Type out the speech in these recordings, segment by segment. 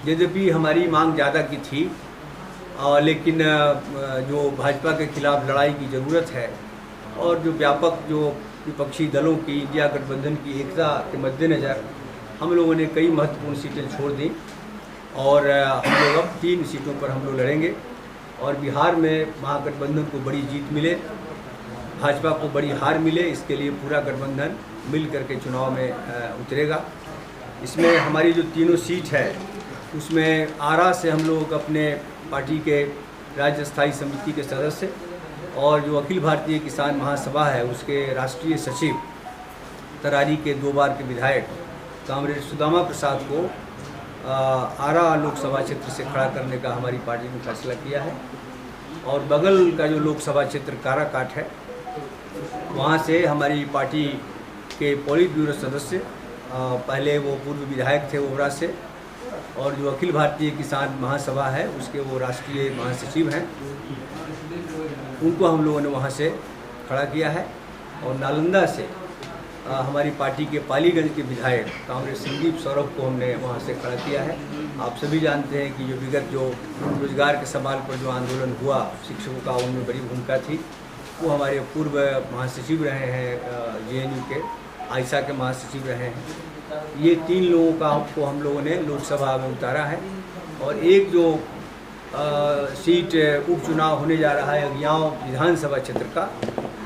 यद्यपि हमारी मांग ज़्यादा की थी लेकिन जो भाजपा के खिलाफ लड़ाई की ज़रूरत है और जो व्यापक जो विपक्षी दलों की इंडिया गठबंधन की एकता के मद्देनज़र हम लोगों ने कई महत्वपूर्ण सीटें छोड़ दी और हम लोग अब 3 सीटों पर हम लोग लड़ेंगे और बिहार में महागठबंधन को बड़ी जीत मिले, भाजपा को बड़ी हार मिले, इसके लिए पूरा गठबंधन मिल करके चुनाव में उतरेगा। इसमें हमारी जो तीनों सीट है उसमें आरा से हम लोग अपने पार्टी के राज्य स्थायी समिति के सदस्य और जो अखिल भारतीय किसान महासभा है उसके राष्ट्रीय सचिव तरारी के 2 बार के विधायक कामरेड सुदामा प्रसाद को आरा लोकसभा क्षेत्र से खड़ा करने का हमारी पार्टी ने फैसला किया है। और बगल का जो लोकसभा क्षेत्र काराकाट है वहाँ से हमारी पार्टी के पोलित ब्यूरो सदस्य पहले वो पूर्व विधायक थे ओबरा से और जो अखिल भारतीय किसान महासभा है उसके वो राष्ट्रीय महासचिव हैं, उनको हम लोगों ने वहाँ से खड़ा किया है। और नालंदा से हमारी पार्टी के पालीगंज के विधायक कामरेड संदीप सौरभ को हमने वहाँ से खड़ा किया है। आप सभी जानते हैं कि जो विगत जो रोजगार के सवाल पर जो आंदोलन हुआ शिक्षकों का, उनमें बड़ी भूमिका थी। वो हमारे पूर्व महासचिव रहे हैं, JNU के आयशा के महासचिव रहे हैं। ये 3 लोगों का को हम लोगों ने लोकसभा में उतारा है। और एक जो सीट उपचुनाव होने जा रहा है अगियाँव विधानसभा क्षेत्र का,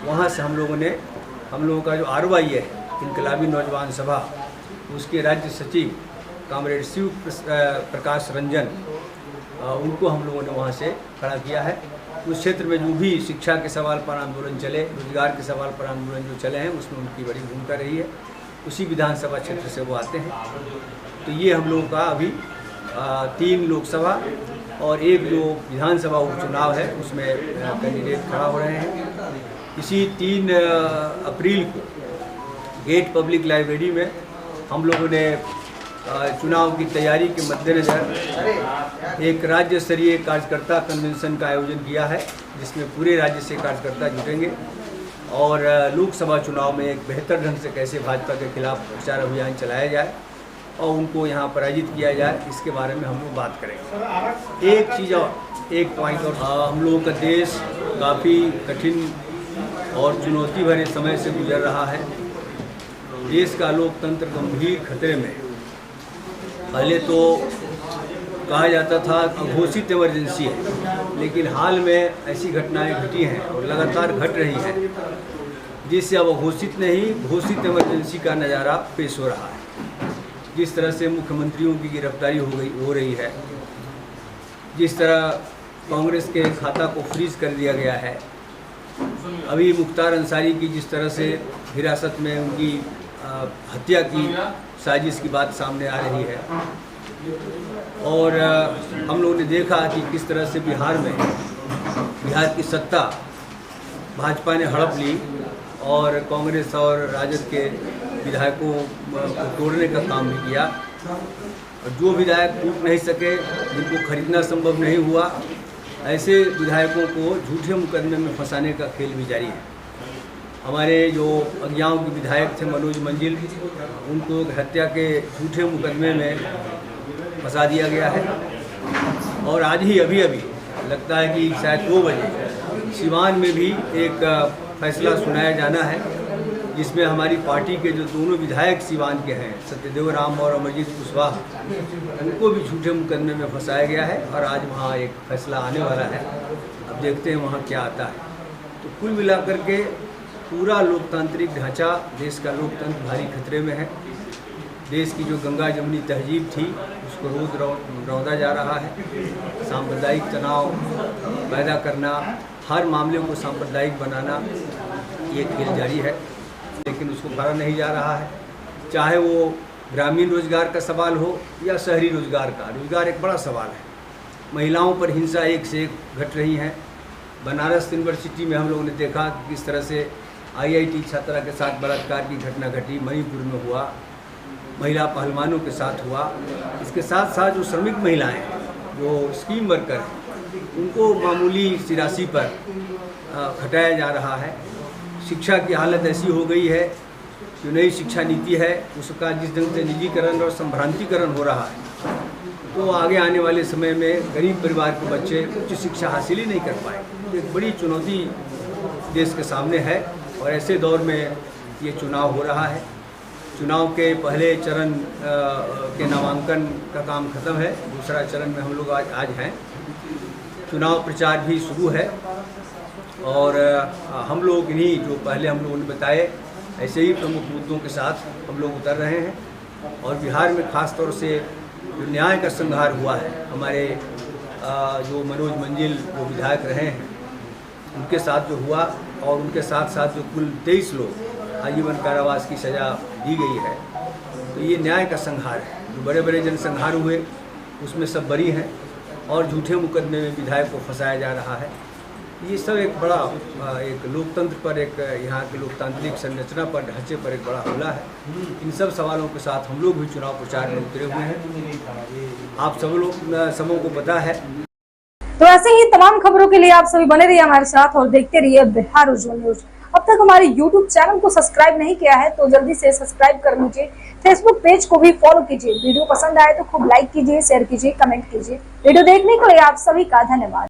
वहाँ से हम लोगों का जो RY है इनकलाबी नौजवान सभा, उसके राज्य सचिव कामरेड शिव प्रकाश रंजन, उनको हम लोगों ने वहाँ से खड़ा किया है। उस क्षेत्र में जो भी शिक्षा के सवाल पर आंदोलन चले, रोजगार के सवाल पर आंदोलन जो चले हैं उसमें उनकी बड़ी भूमिका रही है। उसी विधानसभा क्षेत्र से वो आते हैं। तो ये हम लोगों का अभी 3 लोकसभा और 1 जो विधानसभा उपचुनाव है उसमें कैंडिडेट खड़ा हो रहे हैं। इसी 3 अप्रैल को गेट पब्लिक लाइब्रेरी में हम लोगों ने चुनाव की तैयारी के मद्देनज़र एक राज्य स्तरीय कार्यकर्ता कन्वेंशन का आयोजन किया है, जिसमें पूरे राज्य से कार्यकर्ता जुटेंगे और लोकसभा चुनाव में एक बेहतर ढंग से कैसे भाजपा के खिलाफ प्रचार अभियान चलाया जाए और उनको यहाँ पराजित किया जाए, इसके बारे में हम लोग बात करेंगे। एक चीज़ और, एक पॉइंट और, हम लोगों का देश काफ़ी कठिन और चुनौती भरे समय से गुजर रहा है। देश का लोकतंत्र गंभीर खतरे में। पहले तो कहा जाता था अघोषित इमरजेंसी है, लेकिन हाल में ऐसी घटनाएं घटी हैं और लगातार घट रही हैं जिससे अब अघोषित नहीं घोषित इमरजेंसी का नज़ारा पेश हो रहा है। जिस तरह से मुख्यमंत्रियों की गिरफ्तारी हो रही है, जिस तरह कांग्रेस के खाता को फ्रीज कर दिया गया है, अभी मुख्तार अंसारी की जिस तरह से हिरासत में उनकी हत्या की साजिश की बात सामने आ रही है और हम लोगों ने देखा कि किस तरह से बिहार की सत्ता भाजपा ने हड़प ली और कांग्रेस और राजद के विधायकों को तोड़ने का काम भी किया। और जो विधायक टूट नहीं सके, जिनको खरीदना संभव नहीं हुआ, ऐसे विधायकों को झूठे मुकदमे में फंसाने का खेल भी जारी है। हमारे जो अगियाँव के विधायक थे मनोज मंजिल, उनको हत्या के झूठे मुकदमे में फंसा दिया गया है। और आज ही अभी लगता है कि शायद 2 बजे सिवान में भी एक फैसला सुनाया जाना है, जिसमें हमारी पार्टी के जो दोनों विधायक सिवान के हैं, सत्यदेव राम और अमरजीत कुशवाहा, उनको भी झूठे मुकदमे में फंसाया गया है और आज वहाँ एक फैसला आने वाला है। अब देखते हैं वहाँ क्या आता है। तो कुल मिलाकर के पूरा लोकतांत्रिक ढांचा, देश का लोकतंत्र भारी खतरे में है। देश की जो गंगा जमुनी तहजीब थी उसको रोज रौंदा जा रहा है। सांप्रदायिक तनाव पैदा करना, हर मामले को सांप्रदायिक बनाना, ये खेल जारी है, लेकिन उसको भरा नहीं जा रहा है। चाहे वो ग्रामीण रोजगार का सवाल हो या शहरी रोजगार का। रोजगार एक बड़ा सवाल है। महिलाओं पर हिंसा एक से एक घट रही है। बनारस यूनिवर्सिटी में हम लोगों ने देखा कि किस तरह से IIT छात्रा के साथ बलात्कार की घटना घटी, मणिपुर में हुआ, महिला पहलवानों के साथ हुआ। इसके साथ साथ जो श्रमिक महिलाएं हैं, जो स्कीम वर्कर हैं, उनको मामूली सी राशि पर घटाया जा रहा है। शिक्षा की हालत ऐसी हो गई है जो नई शिक्षा नीति है उसका जिस ढंग से निजीकरण और संभ्रांतिकरण हो रहा है, तो आगे आने वाले समय में गरीब परिवार के बच्चे उच्च शिक्षा हासिल ही नहीं कर पाए। तो एक बड़ी चुनौती देश के सामने है और ऐसे दौर में ये चुनाव हो रहा है। चुनाव के पहले चरण के नामांकन का काम खत्म है, दूसरा चरण में हम लोग आज हैं। चुनाव प्रचार भी शुरू है और हम लोग इन्हीं जो पहले हम लोगों ने बताए ऐसे ही प्रमुख मुद्दों के साथ हम लोग उतर रहे हैं। और बिहार में ख़ास तौर से जो न्याय का संहार हुआ है, हमारे जो मनोज मंजिल जो विधायक रहे हैं उनके साथ जो हुआ और उनके साथ साथ जो कुल 23 लोग आजीवन कारावास की सज़ा दी गई है, तो ये न्याय का संहार है। जो बड़े बड़े जनसंहार हुए उसमें सब बरी हैं और झूठे मुकदमे में विधायक को फंसाया जा रहा है। ये सब एक बड़ा एक लोकतंत्र पर, एक यहाँ के लोकतांत्रिक संरचना पर, ढांचे पर एक बड़ा हमला है। इन सब सवालों के साथ हम लोग भी चुनाव प्रचार में उतरे हुए हैं। आप सबों को पता है। तो ऐसे ही तमाम खबरों के लिए आप सभी बने रहिए हमारे साथ और देखते रहिए बिहार उज्जवल न्यूज। अब तक हमारे YouTube चैनल को सब्सक्राइब नहीं किया है तो जल्दी से सब्सक्राइब कर लीजिए। फेसबुक पेज को भी फॉलो कीजिए। वीडियो पसंद आए तो खूब लाइक कीजिए, शेयर कीजिए, कमेंट कीजिए। वीडियो देखने के लिए आप सभी का धन्यवाद।